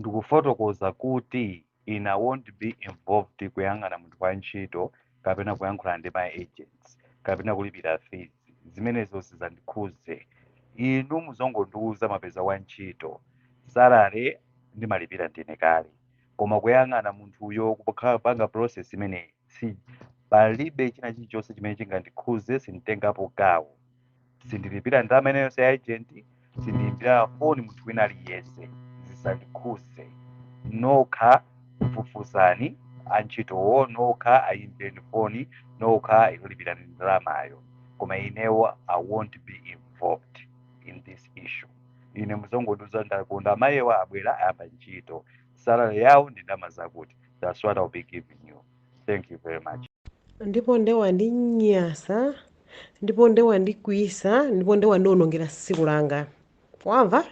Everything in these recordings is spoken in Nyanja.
ndikufotokoza kuti ina won't be involved kuyang'ana munthu wa ntchito kapena kuyankhula ndi ma agents kapena kulipira fees zimenezo sizandikhuze inu muzongondiuza mapeza wa ntchito salary ndimalipira ndine kale koma kuyang'ana munthuyo kupanga process imeneyi si palibe china chilichonse chimene chingandikhuze sinditengapo gawo sindilipira ndalama inayonse ya agent sindilipira foni munthu wina aliyense zisandikhuze nokha mfufuzani antchitowo nokha ayimbireni foni nokha ilolipirani ndalamayo koma inewo I won't be involved in this issue ine muzongondiuza ndakonda amayewa abwera ayamba ntchito salary yawo ndi ndalama zakuti that's what I'll be giving you thank you very much ndipo ndewandinyasa ndipo ndewandikwisa ndipo ndewandionongera tsiku langa wamva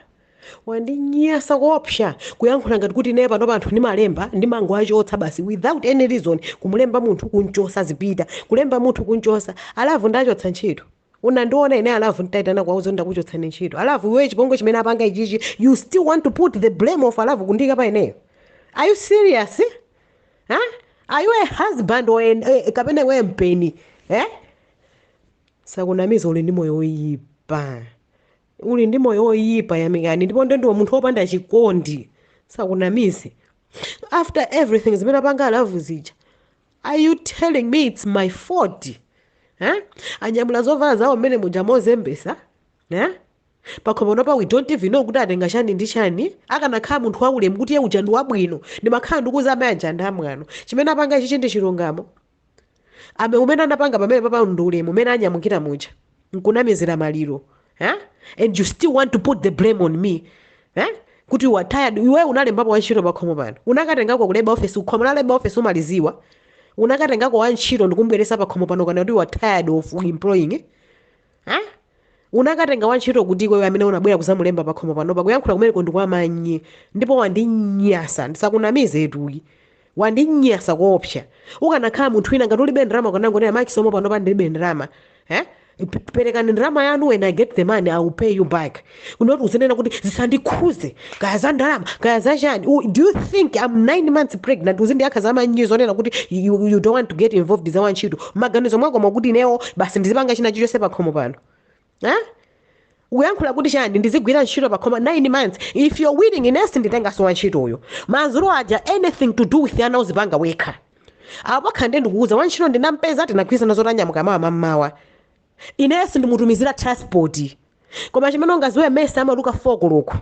wandinyasa kuopsa kuyankhula ngati kuti ine pano anthu ndimalemba ndimangowachotsa basi without any reason kumulemba munthu kunchosa zipita kulemba munthu kunchosa alavu ndachotsa ntchito unandiona ine alavu nditaitana kwauzo ndakuchotsani ntchito alavu iwe chipongwe chimene apanga ichichi you still want to put the blame of alavu kundika pa ineyo are you serious are you a husband or kapena iwe mpeni sakunamiza uli ndi moyo woyipa uli ndi moyo woyipa yamikani ndipo ndiwo munthu wopanda chikondi sakunamize after everything zimene apanga alavu zija are you telling me it's my fault anyamula zovala zawo mmene muja mozembesa pakhomonopa we don't even know kuti atenga chani ndi chani akanakhala munthu waulemu kuti ye uja ndi wabwino ndimakhala ndikuza amayi aja ndi amwano chimene apanga ichichi ndi chilungamo umene anapanga pamene papa ndi ulemu umene anyamukira muja nkunamizira maliro and you still want to put the blame on me kuti you are tired iwe unalembapo wantchito pakhomo pano unakatengako kuleba office ukhomo la labor office umaliziwa unakatengako wantchito ndikumbweresa pakhomo pano kana kuti you are tired of employing unakatenga wantchito kuti iwe amene unabwera kuzamulemba pakhomo panopa kuyankhula kumeneko ndikwamanye ndipo wandinyasa ndisakunamize etuyi wandinyasa kuopsa ukanakhala munthu wina ngati ulibe ndalama ukanangonera makisomo panopa ndilibe ndalama perekani ndalama yanu when I get the money I will pay you back unoti uzenena kuti zisandikhuze kaya za ndalama kaya za chani do you think I'm 9 months pregnant uzindiyakha zamanyizo onena kuti you don't want to get involved za wantchito maganizo mwako mwakuti inewo basi ndizipanga china chilichonse pakhomo pano uyankhula kuti chani ndizigwira ntchito pakhoma 9 months if you're willing inesi nditengaso wantchito uyo mazulu aja anything to do with ana uzipanga wekha apo khande ndikuuza wantchito ndinampeza tinagwirizana zotanyamuka mawa mammawa inesi ndimutumizira transport koma chimene ungaziwe mesa amaluka 4 koloko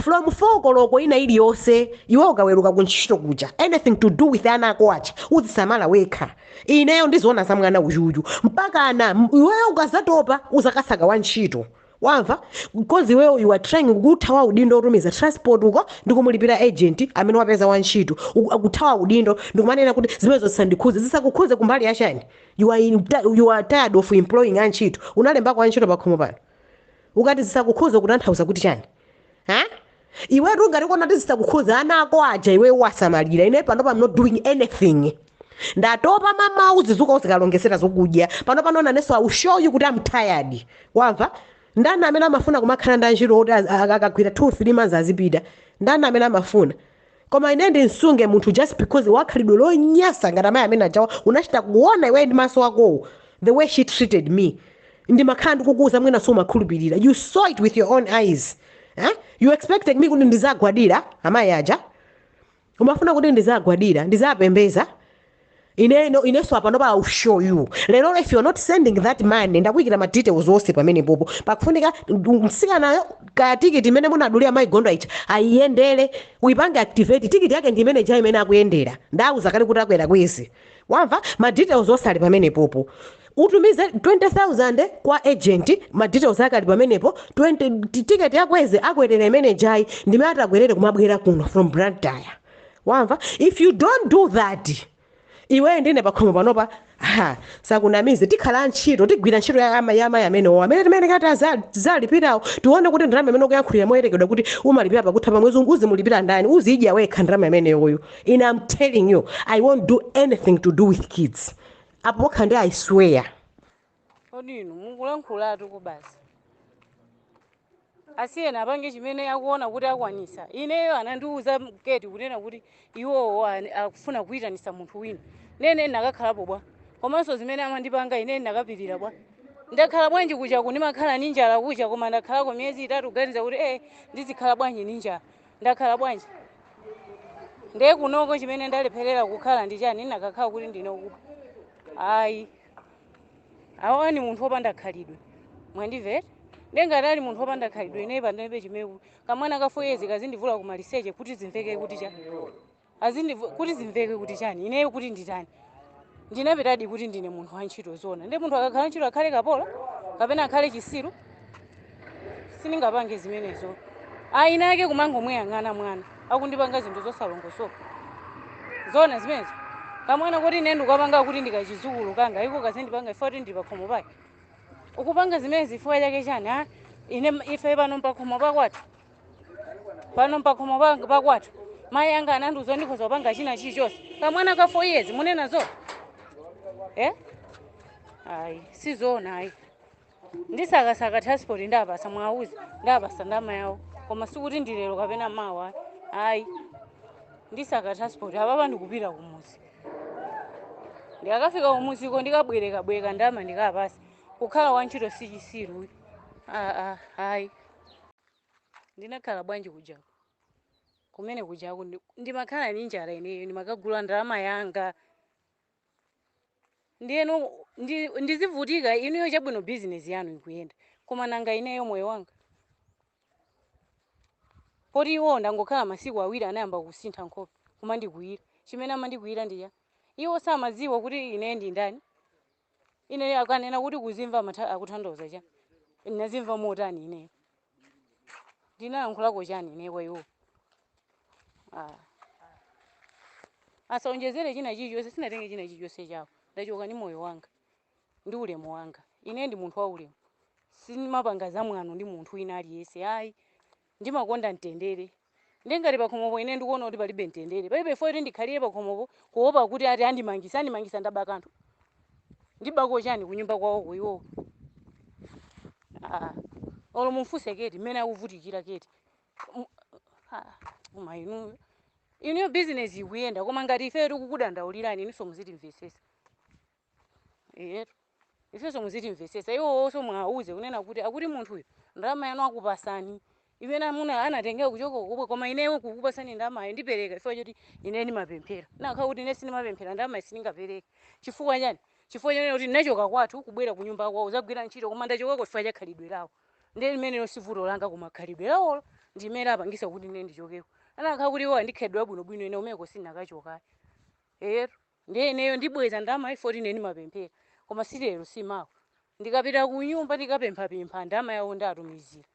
from 4 koloko ina iliyonse iwe ukaweruka kuntchito kuja anything to do with ana ako aja uzisamala wekha ineyo ndizoona za mwana uyuyu mpaka ana iweyo ukazatopa uzakasaka wantchito wamva because iweyo you are trying kuthawa udindo otumiza transport uko ndikumulipira agent amene wapeza wantchito akuthawa udindo ndikumanena kuti zimenezo zisandikhuze zisakukhuze kumbali yachani you are tired of employing antchito unalembako antchito pakhomo pano ukati zisakukhuze kutanthauza kuti chani iwe ngati kuona kuti zisakukhuze ana ako aja iwe wasamalira ine panopa I'm not doing anything ndatopa mama uzizuka uzikalongesera zokudya pano naneso I will show you kuti I'm tired wamva ndani amene amafuna kumakhala ndi antchito kuti akagwira 2-3 months azipita ndani amene amafuna koma ine ndinsunge munthu just because wakhalidwe lonyasa ngati amayi amene ajawa unachita kuona iwe ndi maso akowo the way she treated me ndimakhala ndikukuza mwina sumakhulupirira you saw it with your own eyes you expected me kuti ndizagwadira amayi aja umafuna kuti ndizagwadira ndizapembeza ineso apanopa I will show you lero if you're not sending that money ndakuyikira ma details onse pamene popo pakufunika msikanayo ka ticket imene munadulira mayigondo ichi ayiyendere uyipange activate ticket yake ndi imene ja imene akuyendera ndauza kale kuti akwera kwezi wamva ma details onse ali pamene popo utumize 20,000 kwa agent ma details ake ali pamenepo 20 ticket yakweze akwerera imene jayi ndimene atagwerere kumabwera kuno from Blantyre wamva if you don't do that iwe ndine pakhomo panopa sakunamize tikhala ntchito tigwira ntchito ya amayi amenewo amene timene kati azalipirawo tione kuti ndalama imene ukuyankhulira moyerekedwa kuti umalipira pakutha pamwezi uzimulipira ndani uzidya wekha ndalama imeneyoyo and I'm telling you I won't do anything to do with kids apo khande I swear odino mukulankhulatu kubasi asiye napange chimene akuona kuti akwanisa. Ineyo anandiuza mketi kunena kuti iwowo akufuna kuyitanisa munthu wina. Nene ndakakhalapo bwa. Komanso zimene amandipanga ine ndakapirira bwa. Ndakhala bwanji kuja kundimakhala ninjala kuja koma ndakhalako miyezi 3 kuganiza kuti ndizikhala bwanji ninjala. Ndakhala bwanji. Ndiye kunoko chimene ndalepherera kukhala ndi chani ndakakhala kuti ndinokuba. Ayi. Awa ni munthu wopanda khalidwe. Mwandimvera? Ndengati ali munthu wopanda khalidwe ine pandebe chimene kamwana ka 4 years kazindivula ku maliseche kuti zimveke kuti chani. Kuti zimveke kuti chani. Ineyo kuti nditani. Ndinapitadi kuti ndine munthu wa ntchito zona. Ndi munthu akakhala ntchito akhale kapola kapena akhale chisiru. Siningapange zimenezo. Aina yake kumangomuyang'ana mwana. Akundipanga zinthu zosalongosoka. Zona zimenezo. Kamwana kuti ine ndikapanga kuti ndikachizukulu kanga iko kazindipanga ifoti ndipakhomo pake. Ukupanga zimezi ifo yake chani ine ife pano mpakhomo pakwathu. Pano mpakhomo pakwathu. Mai anga ananduzo ndikhoza kupanga china chilichonse. Kamwana ka 4 years munena zo. Ayi sizona ayi. Ndisakasaka transport ndapasa mwauzi ndapasa ndama yawo. Koma sikuti ndilero kapena mawa. Ayi. Ndisaka transport ababa ndikupita kumuzi. Ndikafika kumuzi ko ndikabwereka ndama ndikapasa. Kukhala wantchito sichisiru. Ayi. Ndinakhala bwanji kujako. Kumene kujako ndimakhala ninjala ineyo ndimakagula ndalama yanga. Ndiyeno ndizivutika ineyo chabwino business yanu ikuyenda. Koma nanga ineyo moyo wanga. Poti iwo ndangokhala masiku awiri anayamba kusintha nkhope koma ndikuyira. Chimene amandikuyira ndiya. Iwo samadziwa kuti ine ndi ndani. Ine akanena kuti kuzimva akuthandoza chani. Ndinazimva motani ineyo. Ndinayankhulako chani ineyo kwa iwo. Asaonjezere china chilichonse sinatenge china chilichonse chawo. Ndachoka ni moyo wanga. Ndi ulemu wanga. Ine ndi munthu wa ulemu. Sinimapanga zamwano ndi munthu wina aliyense. Ayi. Ndimakonda mtendere. Ndengati pakhomopo ine ndikuona kuti palibe mtendere. Palibe foti ndikhalire pakhomopo kuopa kuti ati andimangisa ndaba kanthu. Ndibako chani kunyumba kwawo kuiwo. Olo mumfuse keti mmene akuvutikira keti. Koma inu business ikuyenda koma ngati ife tikukudandaulirani inu somuzitimvesesa. Ife somuzitimvesesa. Iwo so mwauze kunena kuti akuti munthu uyu ndalama yanu akupasani. Imene amuna anatengera kuchoka kubwe koma ineyo kukupasani ndalama ndipereka ifo choti ine ndimapemphera. Nakha kuti ine sinimapemphera ndalama siningapereke. Chifukwa chani? Chifukwa chene kuti ndachoka kwathu kubwera kunyumba kwawo uzagwira ntchito koma ndachoka kwa chifukwa cha khalidwe lawo. Ndi limene sivuto langa koma khalidwe lawo ndimene apangisa kuti ine ndichokeko. Anakha kuti iwo andikhedwa bwinobwino ine umeko sinakachoka. Ndiye ineyo ndibweza ndalama ifo kuti ine ndimapemphera. Koma silero simawo. Ndikapita ku nyumba ndikapempha ndalama yawo ndatumizira.